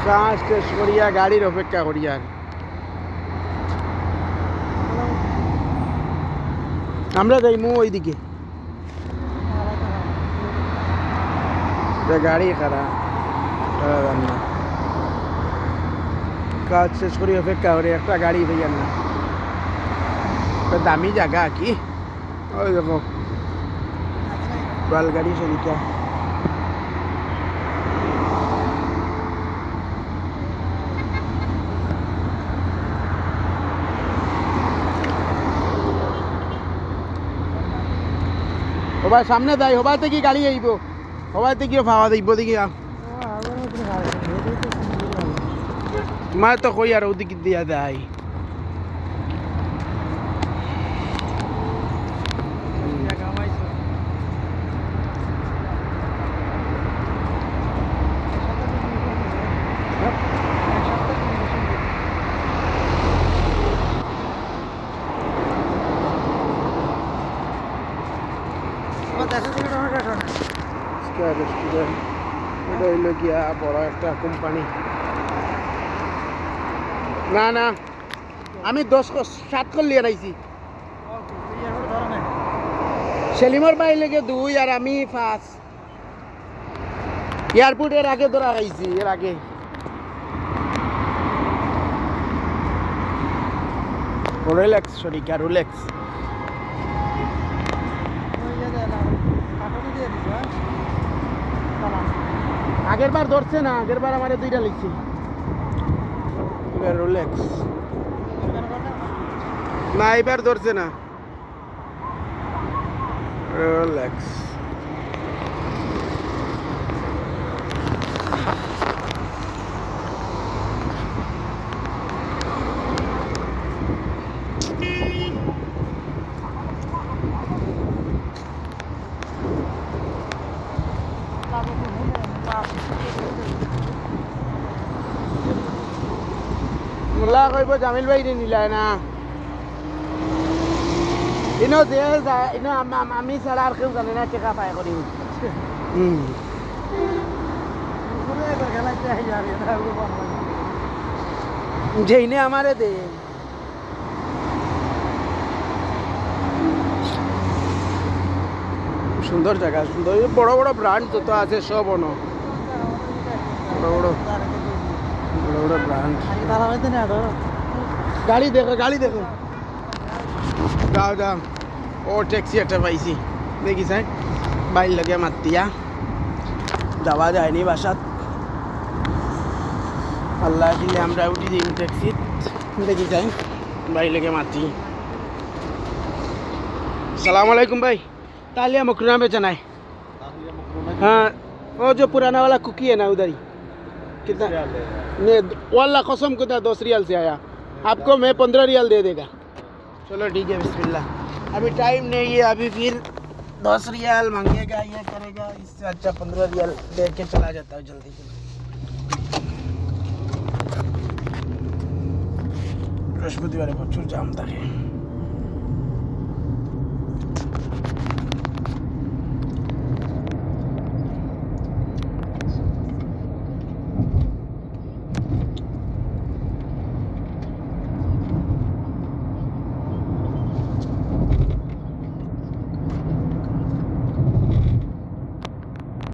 কাজ শেষ করিয়া গাড়ির অপেক্ষা করিয়া আমরা যাইমু ওইদিকে গাড়ি খারাপ না কাজ শেষ করি অপেক্ষা করে একটা গাড়ি পেয়ে না দামি জায়গা কি ওই দেখো বাল গাড়ি সেদিকে সবাই সামনে যাই সবাই থেকে গাড়ি আইব সবাই থেকে ভাবা দেখব দেখি তোমার তো কই আর ওদিকে দিয়া যায় রেস্টুরেন্ট এটা হইল গিয়া বড় একটা কোম্পানি না না আমি 7 কর লিয়ে আইছি সেলিমর ভাই লেগে 2 আর আমি 5 এয়ারপোর্টের আগে ধরা খাইছি এর আগে রোলেক্স সরি রোলেক্স আগের বার ধরছে না আগের বার আমার 2টা লিখছি এবার রোলেক্স না এবার ধরছে না রোলেক্স মোল্লা কইব জামিল ভাই নিলায় না ইনো যে ইনো আমি ছাড়া আর কেউ জানে না টেকা পায় করি যেইনে আমারে দে সুন্দর জায়গা সুন্দর বড় বড় ব্র্যান্ড যত আছে সব অন বড় বড় ব্র্যান্ড গাড়ি দেখো যাও যাও ও ট্যাক্সি একটা পাইছি দেখি স্যার বাইর লাগে মাতিয়া যাওয়া যায়নি বাসাত আল্লাহ দিলে আমরা উঠি দিই ট্যাক্সি দেখি যাই বাইর লাগে মাতি सलाम वालेकुम भाई तालिया मकरूना में चना है हाँ वो जो पुराना वाला कुकी है ना उधर ही कितना नहीं वाला कसम कितना 10 रियाल से आया आपको मैं 15 रियाल दे देगा चलो ठीक है बिस्मिल्लाह अभी टाइम नहीं है अभी फिर 10 रियाल मांगेगा ये करेगा इससे अच्छा 15 रियाल दे के चला जाता हूँ जल्दी बृहस्पतिवार प्रचुर जाम था